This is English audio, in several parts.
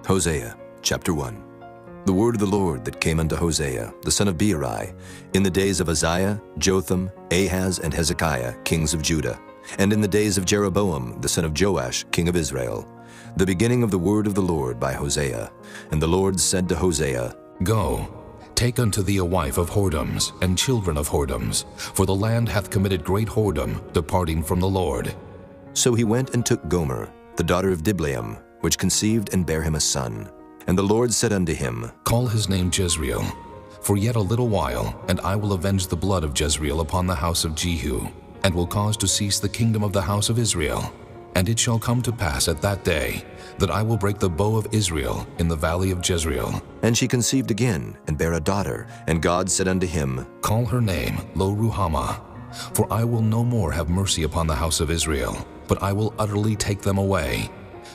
Hosea chapter 1. The word of the Lord that came unto Hosea, the son of Beeri, in the days of Uzziah, Jotham, Ahaz, and Hezekiah, kings of Judah, and in the days of Jeroboam, the son of Joash, king of Israel, the beginning of the word of the Lord by Hosea. And the Lord said to Hosea, Go, take unto thee a wife of whoredoms, and children of whoredoms, for the land hath committed great whoredom, departing from the Lord. So he went and took Gomer, the daughter of Diblaim, which conceived and bare him a son. And the Lord said unto him, Call his name Jezreel, for yet a little while, and I will avenge the blood of Jezreel upon the house of Jehu, and will cause to cease the kingdom of the house of Israel. And it shall come to pass at that day, that I will break the bow of Israel in the valley of Jezreel. And she conceived again, and bare a daughter. And God said unto him, Call her name Lo-ruhamah, for I will no more have mercy upon the house of Israel, but I will utterly take them away.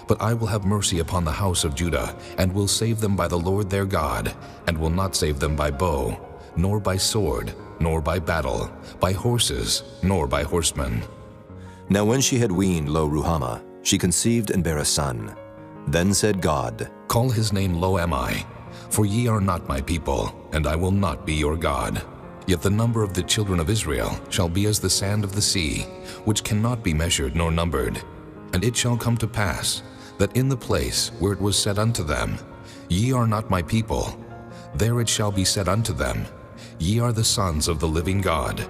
But I will have mercy upon the house of Judah, and will save them by the Lord their God, and will not save them by bow, nor by sword, nor by battle, by horses, nor by horsemen. Now when she had weaned Lo-ruhamah, she conceived and bare a son. Then said God, Call his name Lo-ammi, for ye are not my people, and I will not be your God. Yet the number of the children of Israel shall be as the sand of the sea, which cannot be measured nor numbered. And it shall come to pass, that in the place where it was said unto them, Ye are not my people, there it shall be said unto them, Ye are the sons of the living God.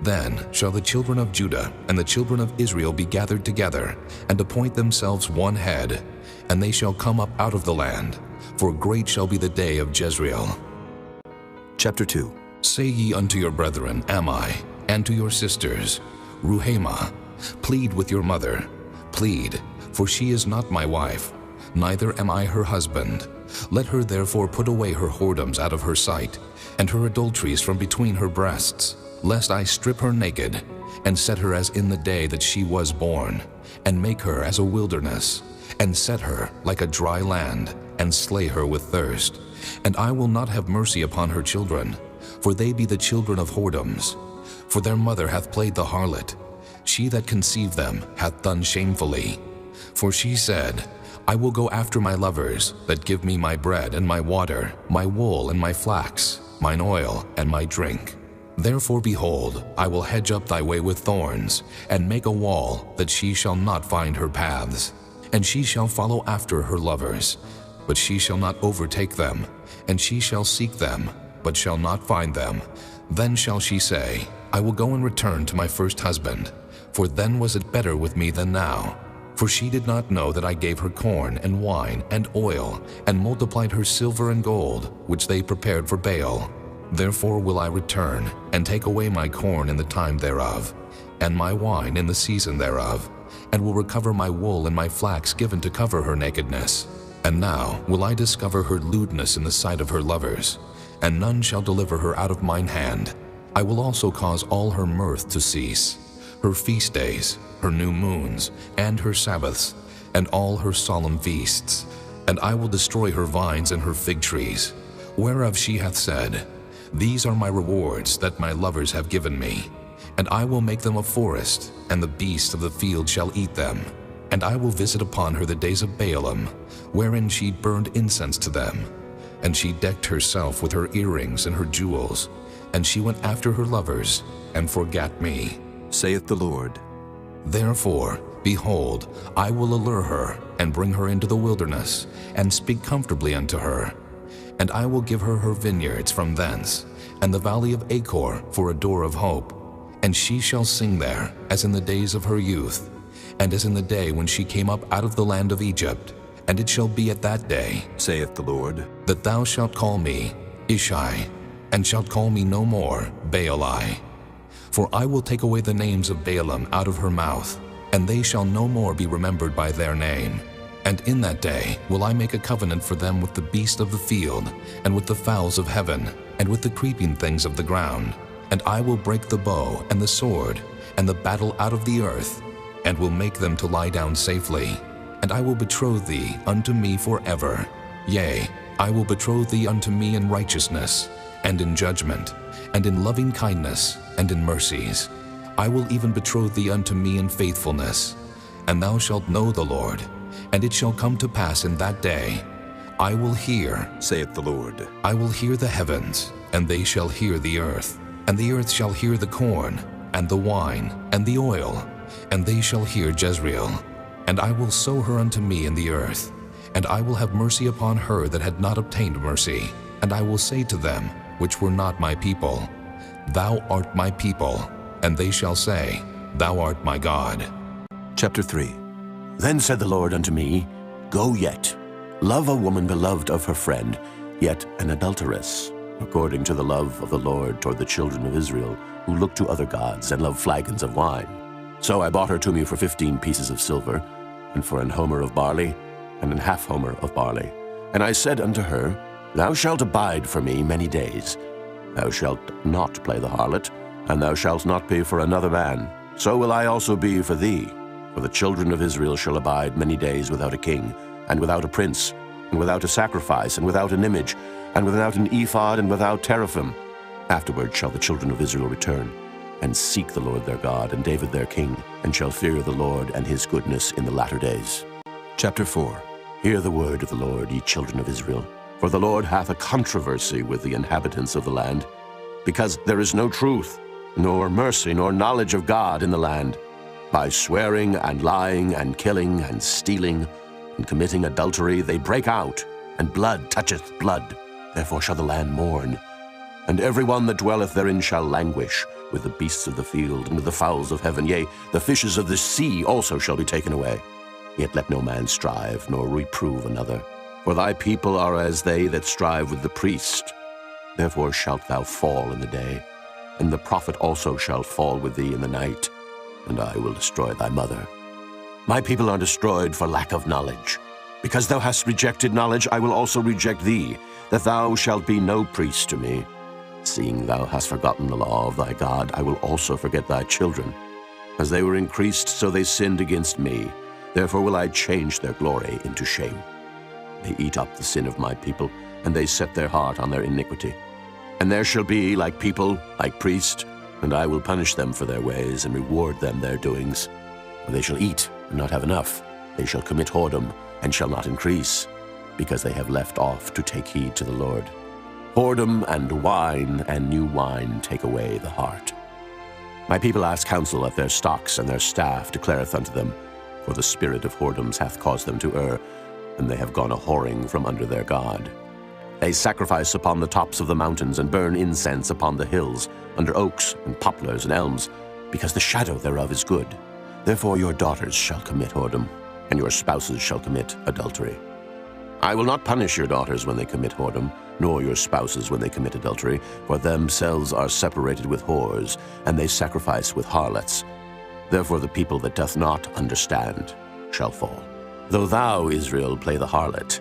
Then shall the children of Judah and the children of Israel be gathered together, and appoint themselves one head, and they shall come up out of the land, for great shall be the day of Jezreel. Chapter 2. Say ye unto your brethren Ammi, and to your sisters Ruhamah, plead with your mother, plead, for she is not my wife, neither am I her husband. Let her therefore put away her whoredoms out of her sight, and her adulteries from between her breasts, lest I strip her naked, and set her as in the day that she was born, and make her as a wilderness, and set her like a dry land, and slay her with thirst. And I will not have mercy upon her children, for they be the children of whoredoms. For their mother hath played the harlot, she that conceived them hath done shamefully. For she said, I will go after my lovers, that give me my bread and my water, my wool and my flax, mine oil and my drink. Therefore, behold, I will hedge up thy way with thorns, and make a wall, that she shall not find her paths. And she shall follow after her lovers, but she shall not overtake them. And she shall seek them, but shall not find them. Then shall she say, I will go and return to my first husband, for then was it better with me than now. For she did not know that I gave her corn and wine and oil, and multiplied her silver and gold, which they prepared for Baal. Therefore will I return, and take away my corn in the time thereof, and my wine in the season thereof, and will recover my wool and my flax given to cover her nakedness. And now will I discover her lewdness in the sight of her lovers, and none shall deliver her out of mine hand. I will also cause all her mirth to cease, her feast days, her new moons, and her Sabbaths, and all her solemn feasts. And I will destroy her vines and her fig trees, whereof she hath said, These are my rewards that my lovers have given me. And I will make them a forest, and the beasts of the field shall eat them. And I will visit upon her the days of Baalim, wherein she burned incense to them. And she decked herself with her earrings and her jewels, and she went after her lovers, and forgat me, saith the Lord. Therefore, behold, I will allure her, and bring her into the wilderness, and speak comfortably unto her. And I will give her her vineyards from thence, and the valley of Achor for a door of hope. And she shall sing there, as in the days of her youth, and as in the day when she came up out of the land of Egypt. And it shall be at that day, saith the Lord, that thou shalt call me Ishai, and shalt call me no more Baali. For I will take away the names of Baalim out of her mouth, and they shall no more be remembered by their name. And in that day will I make a covenant for them with the beast of the field, and with the fowls of heaven, and with the creeping things of the ground. And I will break the bow and the sword, and the battle out of the earth, and will make them to lie down safely. And I will betroth thee unto me forever. Yea, I will betroth thee unto me in righteousness, and in judgment, and in loving kindness, and in mercies. I will even betroth thee unto me in faithfulness. And thou shalt know the Lord. And it shall come to pass in that day, I will hear, saith the Lord. I will hear the heavens, and they shall hear the earth, and the earth shall hear the corn, and the wine, and the oil, and they shall hear Jezreel. And I will sow her unto me in the earth, and I will have mercy upon her that had not obtained mercy. And I will say to them, which were not my people, Thou art my people. And they shall say, Thou art my God. Chapter 3. Then said the Lord unto me, Go yet, love a woman beloved of her friend, yet an adulteress, according to the love of the Lord toward the children of Israel, who look to other gods and love flagons of wine. So I bought her to me for 15 pieces of silver, and for an homer of barley, and an half homer of barley. And I said unto her, Thou shalt abide for me many days. Thou shalt not play the harlot, and thou shalt not be for another man. So will I also be for thee. For the children of Israel shall abide many days without a king, and without a prince, and without a sacrifice, and without an image, and without an ephod, and without teraphim. Afterward shall the children of Israel return, and seek the Lord their God, and David their king, and shall fear the Lord and his goodness in the latter days. Chapter 4. Hear the word of the Lord, ye children of Israel. For the Lord hath a controversy with the inhabitants of the land, because there is no truth, nor mercy, nor knowledge of God in the land. By swearing and lying and killing and stealing and committing adultery they break out, and blood toucheth blood. Therefore shall the land mourn, and every one that dwelleth therein shall languish, with the beasts of the field and with the fowls of heaven. Yea, the fishes of the sea also shall be taken away. Yet let no man strive, nor reprove another. For thy people are as they that strive with the priest. Therefore shalt thou fall in the day, and the prophet also shall fall with thee in the night, and I will destroy thy mother. My people are destroyed for lack of knowledge. Because thou hast rejected knowledge, I will also reject thee, that thou shalt be no priest to me. Seeing thou hast forgotten the law of thy God, I will also forget thy children. As they were increased, so they sinned against me. Therefore will I change their glory into shame. They eat up the sin of my people, and they set their heart on their iniquity. And there shall be like people, like priest, and I will punish them for their ways, and reward them their doings. For they shall eat, and not have enough. They shall commit whoredom, and shall not increase, because they have left off to take heed to the Lord. Whoredom and wine and new wine take away the heart. My people ask counsel of their stocks, and their staff declareth unto them, for the spirit of whoredoms hath caused them to err, and they have gone a-whoring from under their God. They sacrifice upon the tops of the mountains, and burn incense upon the hills, under oaks and poplars and elms, because the shadow thereof is good. Therefore your daughters shall commit whoredom, and your spouses shall commit adultery. I will not punish your daughters when they commit whoredom, nor your spouses when they commit adultery, for themselves are separated with whores, and they sacrifice with harlots. Therefore the people that doth not understand shall fall. Though thou, Israel, play the harlot,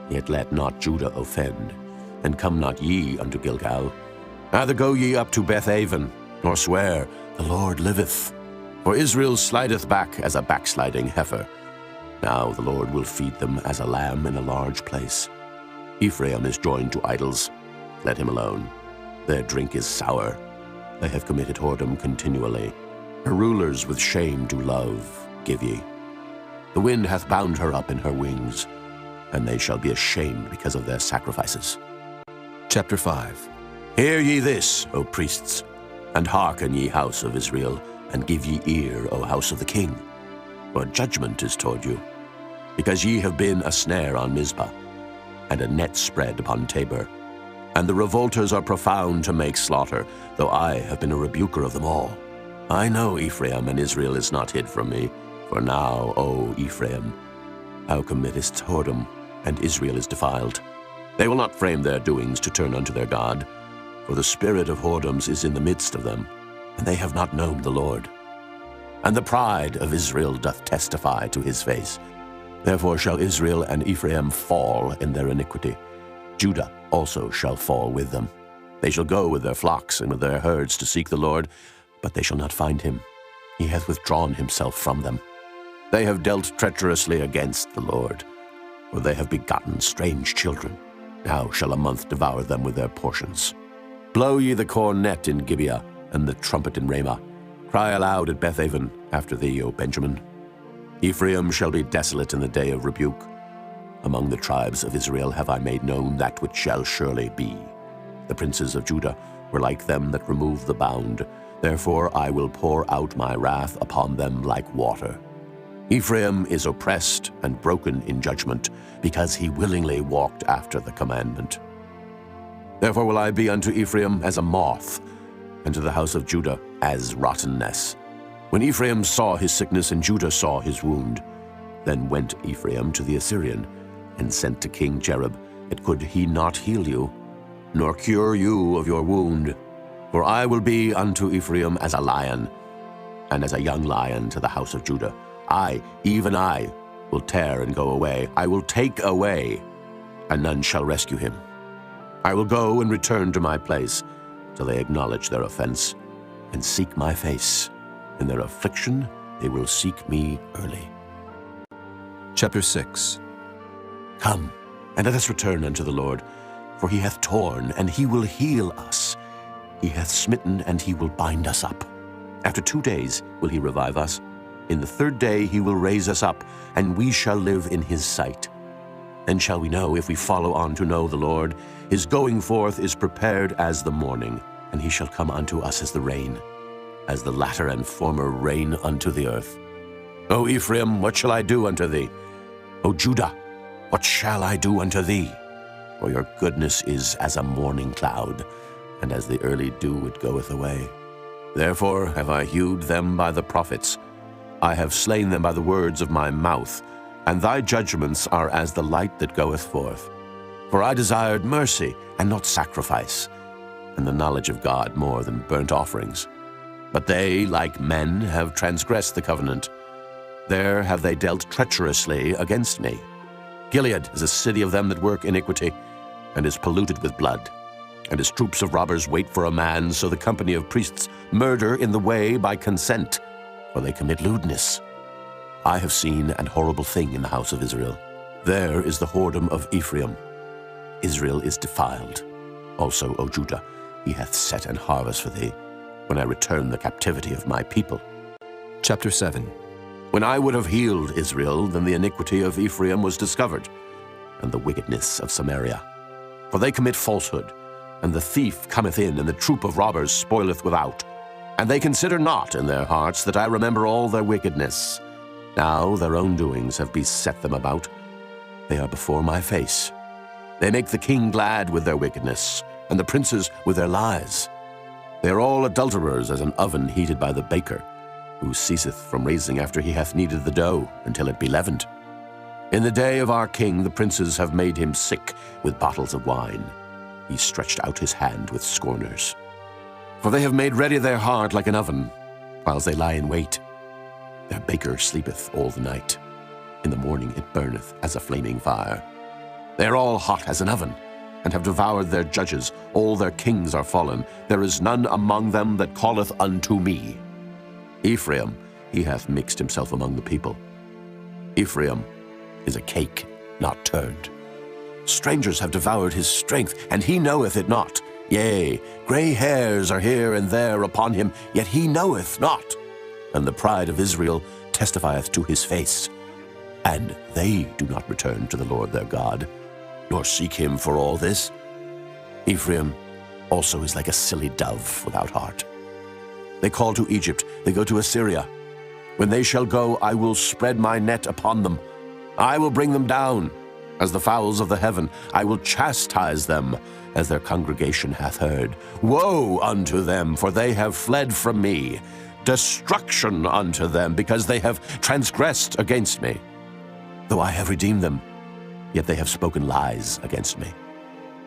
yet let not Judah offend, and come not ye unto Gilgal. Neither go ye up to Bethaven, nor swear, The Lord liveth. For Israel slideth back as a backsliding heifer. Now the Lord will feed them as a lamb in a large place. Ephraim is joined to idols. Let him alone. Their drink is sour. They have committed whoredom continually. Her rulers with shame do love, give ye. The wind hath bound her up in her wings, and they shall be ashamed because of their sacrifices. Chapter 5. Hear ye this, O priests, and hearken, ye house of Israel, and give ye ear, O house of the king. For judgment is toward you, because ye have been a snare on Mizpah, and a net spread upon Tabor. And the revolters are profound to make slaughter, though I have been a rebuker of them all. I know Ephraim, and Israel is not hid from me. For now, O Ephraim, thou committest whoredom, and Israel is defiled. They will not frame their doings to turn unto their God, for the spirit of whoredoms is in the midst of them, and they have not known the Lord. And the pride of Israel doth testify to his face. Therefore shall Israel and Ephraim fall in their iniquity. Judah also shall fall with them. They shall go with their flocks and with their herds to seek the Lord, but they shall not find him. He hath withdrawn himself from them. They have dealt treacherously against the Lord, for they have begotten strange children. Now shall a month devour them with their portions. Blow ye the cornet in Gibeah, and the trumpet in Ramah. Cry aloud at Bethaven after thee, O Benjamin. Ephraim shall be desolate in the day of rebuke. Among the tribes of Israel have I made known that which shall surely be. The princes of Judah were like them that remove the bound. Therefore I will pour out my wrath upon them like water. Ephraim is oppressed and broken in judgment, because he willingly walked after the commandment. Therefore will I be unto Ephraim as a moth, and to the house of Judah as rottenness. When Ephraim saw his sickness and Judah saw his wound, then went Ephraim to the Assyrian, and sent to King Jareb, and could he not heal you, nor cure you of your wound? For I will be unto Ephraim as a lion, and as a young lion to the house of Judah. I, even I, will tear and go away. I will take away, and none shall rescue him. I will go and return to my place, till they acknowledge their offense, and seek my face. In their affliction they will seek me early. Chapter 6. Come, and let us return unto the Lord, for he hath torn, and he will heal us. He hath smitten, and he will bind us up. After 2 days will he revive us. In the 3rd day he will raise us up, and we shall live in his sight. Then shall we know, if we follow on to know the Lord. His going forth is prepared as the morning, and he shall come unto us as the rain, as the latter and former rain unto the earth. O Ephraim, what shall I do unto thee? O Judah, what shall I do unto thee? For your goodness is as a morning cloud, and as the early dew it goeth away. Therefore have I hewed them by the prophets. I have slain them by the words of my mouth, and thy judgments are as the light that goeth forth. For I desired mercy and not sacrifice, and the knowledge of God more than burnt offerings. But they, like men, have transgressed the covenant. There have they dealt treacherously against me. Gilead is a city of them that work iniquity, and is polluted with blood. And his troops of robbers wait for a man, so the company of priests murder in the way by consent, for they commit lewdness. I have seen an horrible thing in the house of Israel. There is the whoredom of Ephraim. Israel is defiled. Also, O Judah, he hath set an harvest for thee, when I return the captivity of my people. Chapter 7. When I would have healed Israel, then the iniquity of Ephraim was discovered, and the wickedness of Samaria. For they commit falsehood, and the thief cometh in, and the troop of robbers spoileth without. And they consider not in their hearts that I remember all their wickedness. Now their own doings have beset them about. They are before my face. They make the king glad with their wickedness, and the princes with their lies. They are all adulterers as an oven heated by the baker, who ceaseth from raising after he hath kneaded the dough, until it be leavened. In the day of our king the princes have made him sick with bottles of wine. He stretched out his hand with scorners. For they have made ready their heart like an oven, whiles they lie in wait. Their baker sleepeth all the night. In the morning it burneth as a flaming fire. They are all hot as an oven, and have devoured their judges. All their kings are fallen. There is none among them that calleth unto me. Ephraim, he hath mixed himself among the people. Ephraim is a cake not turned. Strangers have devoured his strength, and he knoweth it not. Yea, gray hairs are here and there upon him, yet he knoweth not. And the pride of Israel testifieth to his face. And they do not return to the Lord their God, nor seek him for all this. Ephraim also is like a silly dove without heart. They call to Egypt, they go to Assyria. When they shall go, I will spread my net upon them. I will bring them down as the fowls of the heaven. I will chastise them as their congregation hath heard. Woe unto them, for they have fled from me. Destruction unto them, because they have transgressed against me. Though I have redeemed them, yet they have spoken lies against me.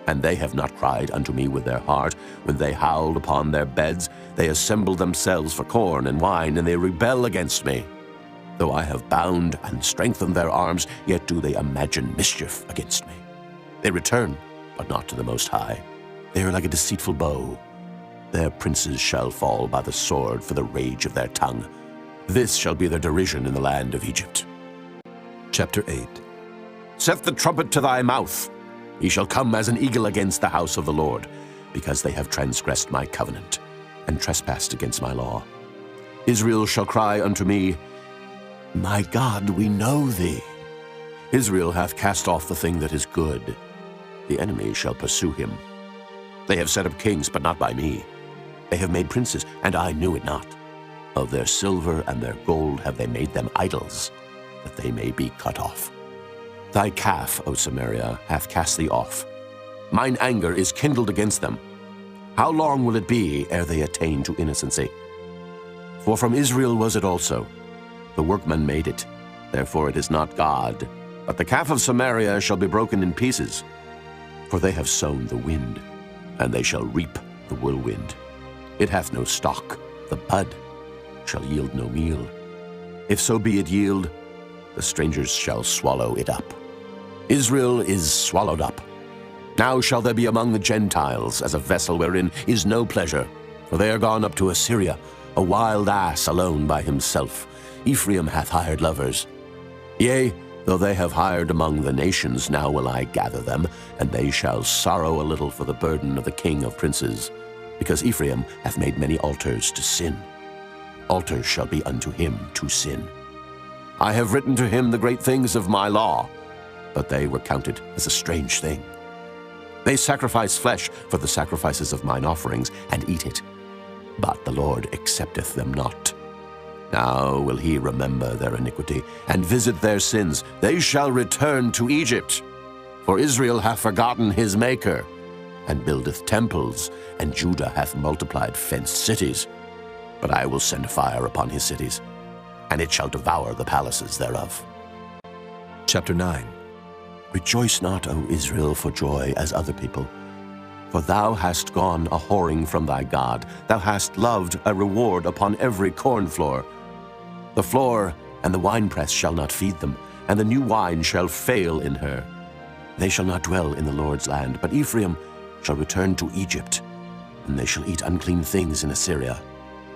And they have not cried unto me with their heart. When they howled upon their beds, they assembled themselves for corn and wine, and they rebel against me. Though I have bound and strengthened their arms, yet do they imagine mischief against me. They return, but not to the Most High. They are like a deceitful bow. Their princes shall fall by the sword for the rage of their tongue. This shall be their derision in the land of Egypt. Chapter 8. Set the trumpet to thy mouth. He shall come as an eagle against the house of the Lord, because they have transgressed my covenant, and trespassed against my law. Israel shall cry unto me, My God, we know thee. Israel hath cast off the thing that is good. The enemy shall pursue him. They have set up kings, but not by me. They have made princes, and I knew it not. Of their silver and their gold have they made them idols, that they may be cut off. Thy calf, O Samaria, hath cast thee off. Mine anger is kindled against them. How long will it be ere they attain to innocency? For from Israel was it also. The workman made it, therefore it is not God. But the calf of Samaria shall be broken in pieces. For they have sown the wind, and they shall reap the whirlwind. It hath no stalk, the bud shall yield no meal. If so be it yield, the strangers shall swallow it up. Israel is swallowed up. Now shall there be among the Gentiles as a vessel wherein is no pleasure. For they are gone up to Assyria, a wild ass alone by himself. Ephraim hath hired lovers. Yea, though they have hired among the nations, now will I gather them, and they shall sorrow a little for the burden of the king of princes, because Ephraim hath made many altars to sin. Altars shall be unto him to sin. I have written to him the great things of my law, but they were counted as a strange thing. They sacrifice flesh for the sacrifices of mine offerings, and eat it. But the Lord accepteth them not. Now will he remember their iniquity, and visit their sins. They shall return to Egypt. For Israel hath forgotten his Maker, and buildeth temples, and Judah hath multiplied fenced cities. But I will send fire upon his cities, and it shall devour the palaces thereof. Chapter 9. Rejoice not, O Israel, for joy as other people. For thou hast gone a whoring from thy God. Thou hast loved a reward upon every corn floor. The floor and the winepress shall not feed them, and the new wine shall fail in her. They shall not dwell in the Lord's land, but Ephraim shall return to Egypt, and they shall eat unclean things in Assyria.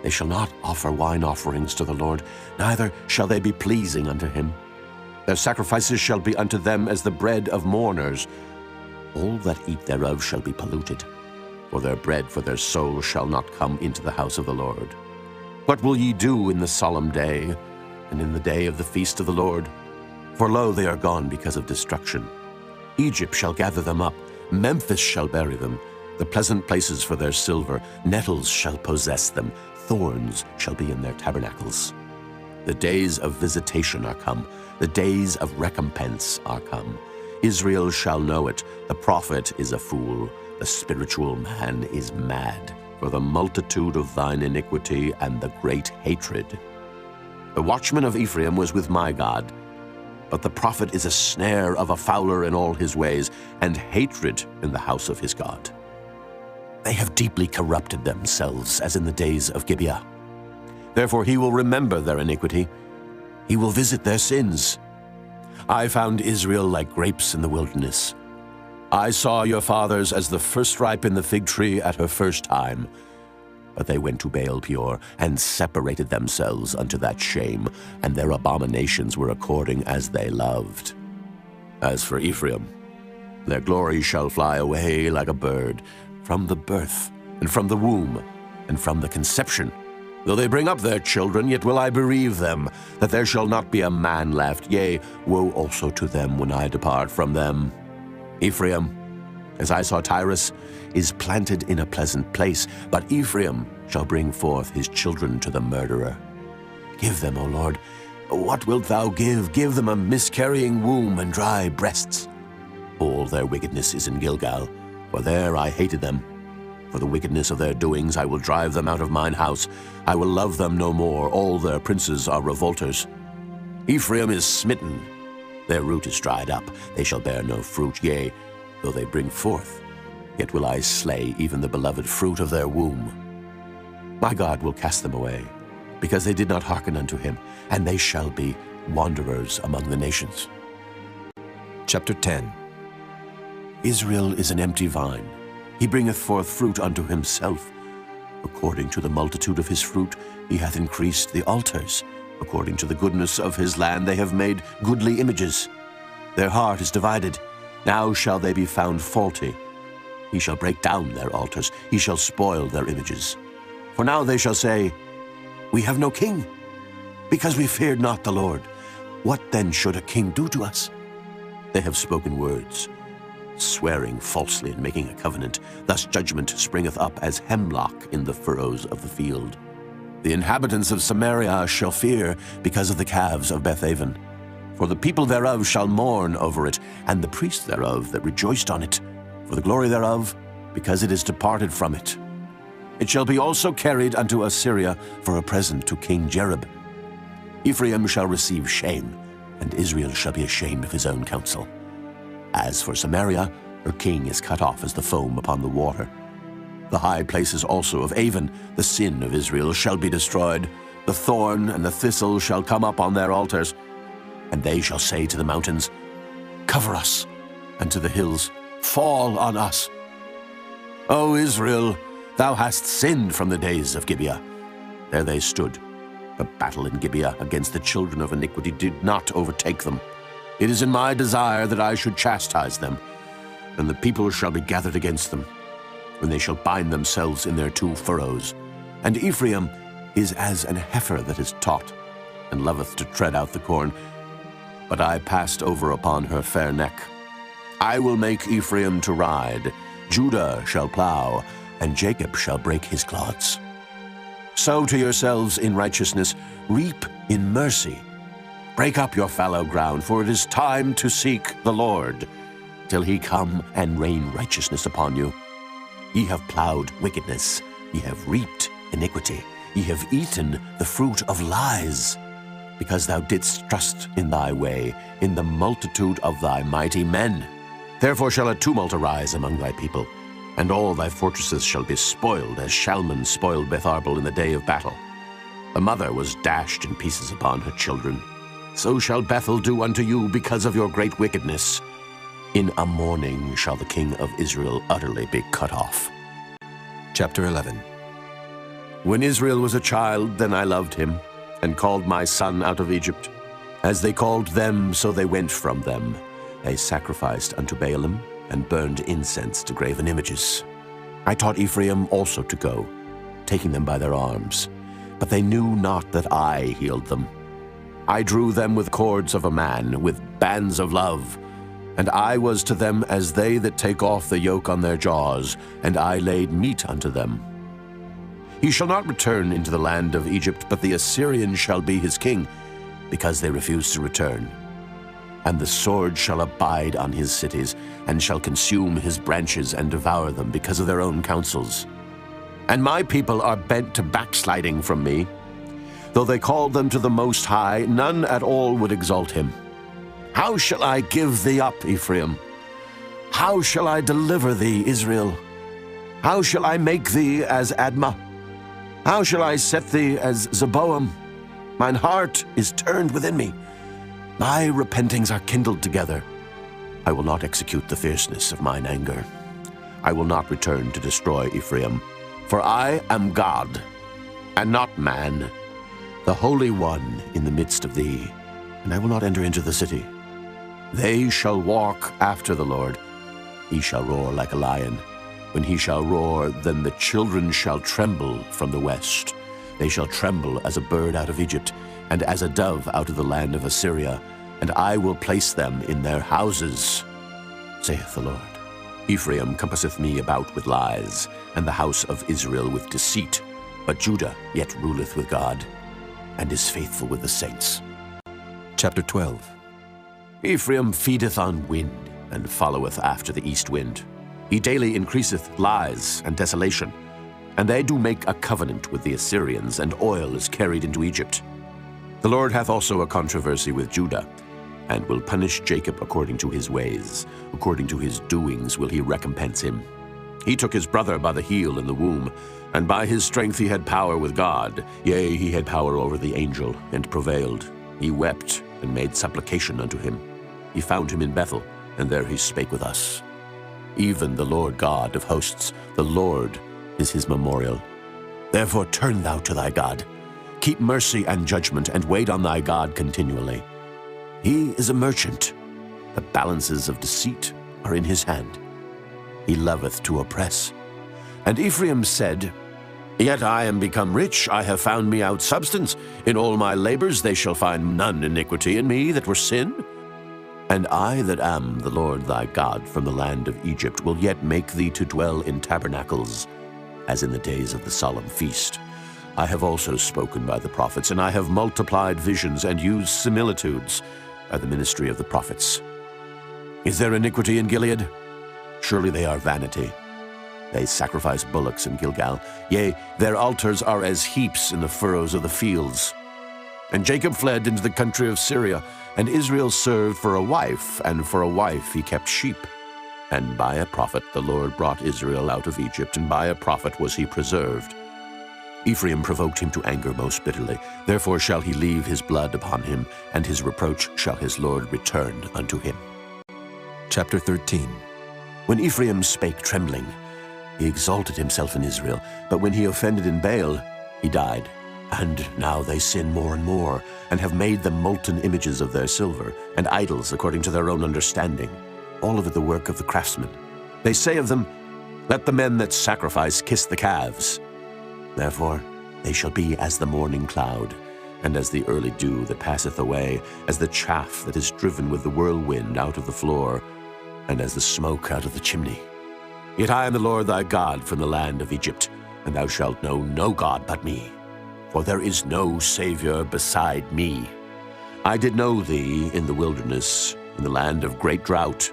They shall not offer wine offerings to the Lord, neither shall they be pleasing unto him. Their sacrifices shall be unto them as the bread of mourners. All that eat thereof shall be polluted, for their bread for their soul shall not come into the house of the Lord. What will ye do in the solemn day, and in the day of the feast of the Lord? For lo, they are gone because of destruction. Egypt shall gather them up, Memphis shall bury them, the pleasant places for their silver. Nettles shall possess them, thorns shall be in their tabernacles. The days of visitation are come, the days of recompense are come. Israel shall know it, the prophet is a fool, the spiritual man is mad, for the multitude of thine iniquity and the great hatred. The watchman of Ephraim was with my God, but the prophet is a snare of a fowler in all his ways, and hatred in the house of his God. They have deeply corrupted themselves as in the days of Gibeah. Therefore he will remember their iniquity, he will visit their sins. I found Israel like grapes in the wilderness. I saw your fathers as the first ripe in the fig tree at her first time. But they went to Baal Peor, and separated themselves unto that shame, and their abominations were according as they loved. As for Ephraim, their glory shall fly away like a bird, from the birth, and from the womb, and from the conception. Though they bring up their children, yet will I bereave them, that there shall not be a man left. Yea, woe also to them when I depart from them. Ephraim, as I saw Tyrus, is planted in a pleasant place, but Ephraim shall bring forth his children to the murderer. Give them, O Lord, what wilt thou give? Give them a miscarrying womb and dry breasts. All their wickedness is in Gilgal, for there I hated them. For the wickedness of their doings I will drive them out of mine house. I will love them no more. All their princes are revolters. Ephraim is smitten. Their root is dried up. They shall bear no fruit. Yea, though they bring forth, yet will I slay even the beloved fruit of their womb. My God will cast them away, because they did not hearken unto him, and they shall be wanderers among the nations. Chapter 10. Israel is an empty vine. He bringeth forth fruit unto himself. According to the multitude of his fruit, he hath increased the altars. According to the goodness of his land, they have made goodly images. Their heart is divided. Now shall they be found faulty. He shall break down their altars. He shall spoil their images. For now they shall say, We have no king, because we feared not the Lord. What then should a king do to us? They have spoken words, swearing falsely and making a covenant. Thus judgment springeth up as hemlock in the furrows of the field. The inhabitants of Samaria shall fear because of the calves of Bethaven. For the people thereof shall mourn over it, and the priests thereof that rejoiced on it, for the glory thereof, because it is departed from it. It shall be also carried unto Assyria for a present to King Jerub. Ephraim shall receive shame, and Israel shall be ashamed of his own counsel. As for Samaria, her king is cut off as the foam upon the water. The high places also of Avon, the sin of Israel, shall be destroyed. The thorn and the thistle shall come up on their altars. And they shall say to the mountains, Cover us, and to the hills, Fall on us. O Israel, thou hast sinned from the days of Gibeah. There they stood. The battle in Gibeah against the children of iniquity did not overtake them. It is in my desire that I should chastise them, and the people shall be gathered against them, when they shall bind themselves in their two furrows. And Ephraim is as an heifer that is taught, and loveth to tread out the corn. But I passed over upon her fair neck. I will make Ephraim to ride, Judah shall plow, and Jacob shall break his clods. Sow to yourselves in righteousness, reap in mercy. Break up your fallow ground, for it is time to seek the Lord, till he come and rain righteousness upon you. Ye have plowed wickedness, ye have reaped iniquity, ye have eaten the fruit of lies, because thou didst trust in thy way, in the multitude of thy mighty men. Therefore shall a tumult arise among thy people, and all thy fortresses shall be spoiled, as Shalman spoiled Beth-arbel in the day of battle. A mother was dashed in pieces upon her children. So shall Bethel do unto you because of your great wickedness. In a morning shall the king of Israel utterly be cut off. Chapter 11. When Israel was a child, then I loved him, and called my son out of Egypt. As they called them, so they went from them. They sacrificed unto Baalim, and burned incense to graven images. I taught Ephraim also to go, taking them by their arms. But they knew not that I healed them. I drew them with cords of a man, with bands of love. And I was to them as they that take off the yoke on their jaws, and I laid meat unto them. He shall not return into the land of Egypt, but the Assyrian shall be his king, because they refuse to return. And the sword shall abide on his cities, and shall consume his branches and devour them because of their own counsels. And my people are bent to backsliding from me. Though they called them to the Most High, none at all would exalt him. How shall I give thee up, Ephraim? How shall I deliver thee, Israel? How shall I make thee as Admah? How shall I set thee as Zeboam? Mine heart is turned within me. My repentings are kindled together. I will not execute the fierceness of mine anger. I will not return to destroy Ephraim, for I am God, and not man, the Holy One in the midst of thee, and I will not enter into the city. They shall walk after the Lord. He shall roar like a lion. When he shall roar, then the children shall tremble from the west. They shall tremble as a bird out of Egypt, and as a dove out of the land of Assyria, and I will place them in their houses, saith the Lord. Ephraim compasseth me about with lies, and the house of Israel with deceit, but Judah yet ruleth with God, and is faithful with the saints. Chapter 12. Ephraim feedeth on wind, and followeth after the east wind. He daily increaseth lies and desolation, and they do make a covenant with the Assyrians, and oil is carried into Egypt. The Lord hath also a controversy with Judah, and will punish Jacob according to his ways. According to his doings will he recompense him. He took his brother by the heel in the womb, and by his strength he had power with God. Yea, he had power over the angel, and prevailed. He wept, and made supplication unto him. He found him in Bethel, and there he spake with us. Even the Lord God of hosts, the Lord is his memorial. Therefore turn thou to thy God. Keep mercy and judgment, and wait on thy God continually. He is a merchant. The balances of deceit are in his hand. He loveth to oppress. And Ephraim said, Yet I am become rich, I have found me out substance. In all my labors they shall find none iniquity in me that were sin. And I that am the Lord thy God from the land of Egypt will yet make thee to dwell in tabernacles, as in the days of the solemn feast. I have also spoken by the prophets, and I have multiplied visions and used similitudes by the ministry of the prophets. Is there iniquity in Gilead? Surely they are vanity. They sacrifice bullocks in Gilgal. Yea, their altars are as heaps in the furrows of the fields. And Jacob fled into the country of Syria, and Israel served for a wife, and for a wife he kept sheep. And by a prophet the Lord brought Israel out of Egypt, and by a prophet was he preserved. Ephraim provoked him to anger most bitterly. Therefore shall he leave his blood upon him, and his reproach shall his Lord return unto him. Chapter 13. When Ephraim spake trembling, he exalted himself in Israel, but when he offended in Baal, he died. And now they sin more and more, and have made them molten images of their silver, and idols according to their own understanding, all of it the work of the craftsmen. They say of them, Let the men that sacrifice kiss the calves. Therefore they shall be as the morning cloud, and as the early dew that passeth away, as the chaff that is driven with the whirlwind out of the floor, and as the smoke out of the chimney. Yet I am the Lord thy God from the land of Egypt, and thou shalt know no God but me. For there is no Savior beside me. I did know thee in the wilderness, in the land of great drought.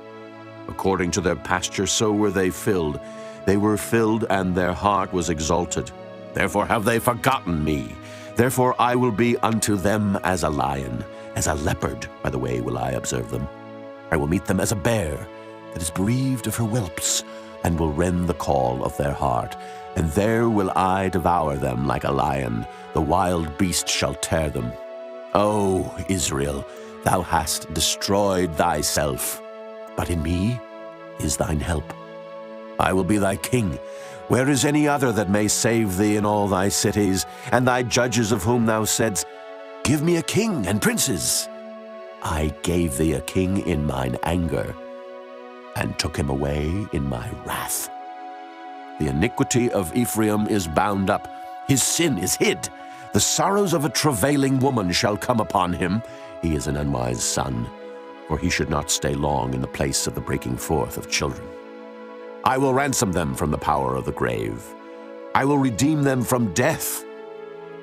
According to their pasture so were they filled. They were filled, and their heart was exalted. Therefore have they forgotten me. Therefore I will be unto them as a lion, as a leopard, by the way will I observe them. I will meet them as a bear that is bereaved of her whelps, and will rend the call of their heart. And there will I devour them like a lion. The wild beast shall tear them. O Israel, thou hast destroyed thyself, but in me is thine help. I will be thy king. Where is any other that may save thee in all thy cities, and thy judges of whom thou saidst, Give me a king and princes? I gave thee a king in mine anger, and took him away in my wrath. The iniquity of Ephraim is bound up, his sin is hid. The sorrows of a travailing woman shall come upon him. He is an unwise son, for he should not stay long in the place of the breaking forth of children. I will ransom them from the power of the grave. I will redeem them from death.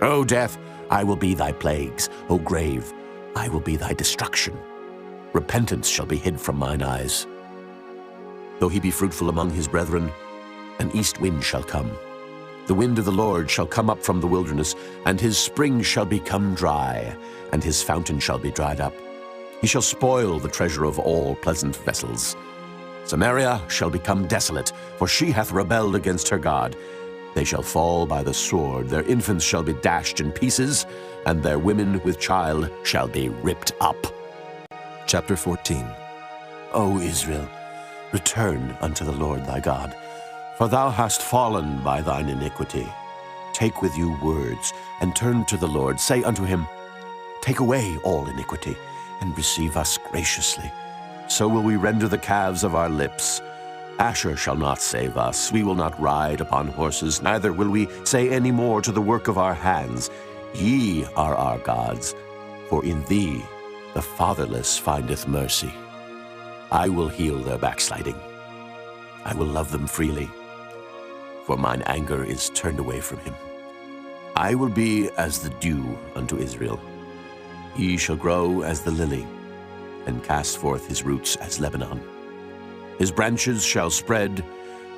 O death, I will be thy plagues. O grave, I will be thy destruction. Repentance shall be hid from mine eyes. Though he be fruitful among his brethren, an east wind shall come. The wind of the Lord shall come up from the wilderness, and his spring shall become dry, and his fountain shall be dried up. He shall spoil the treasure of all pleasant vessels. Samaria shall become desolate, for she hath rebelled against her God. They shall fall by the sword, their infants shall be dashed in pieces, and their women with child shall be ripped up. Chapter 14. O Israel, return unto the Lord thy God, for thou hast fallen by thine iniquity. Take with you words, and turn to the Lord. Say unto him, Take away all iniquity, and receive us graciously. So will we render the calves of our lips. Asher shall not save us. We will not ride upon horses, neither will we say any more to the work of our hands, Ye are our gods, for in thee the fatherless findeth mercy. I will heal their backsliding. I will love them freely, for mine anger is turned away from him. I will be as the dew unto Israel. He shall grow as the lily, and cast forth his roots as Lebanon. His branches shall spread,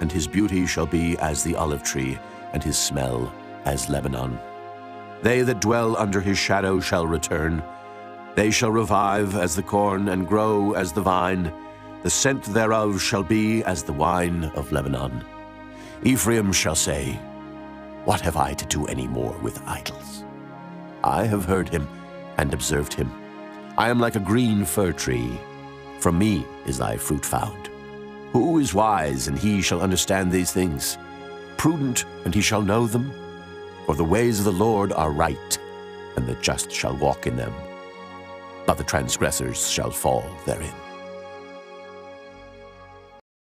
and his beauty shall be as the olive tree, and his smell as Lebanon. They that dwell under his shadow shall return. They shall revive as the corn, and grow as the vine. The scent thereof shall be as the wine of Lebanon. Ephraim shall say, What have I to do any more with idols? I have heard him and observed him. I am like a green fir tree. From me is thy fruit found. Who is wise, and he shall understand these things? Prudent, and he shall know them? For the ways of the Lord are right, and the just shall walk in them, but the transgressors shall fall therein.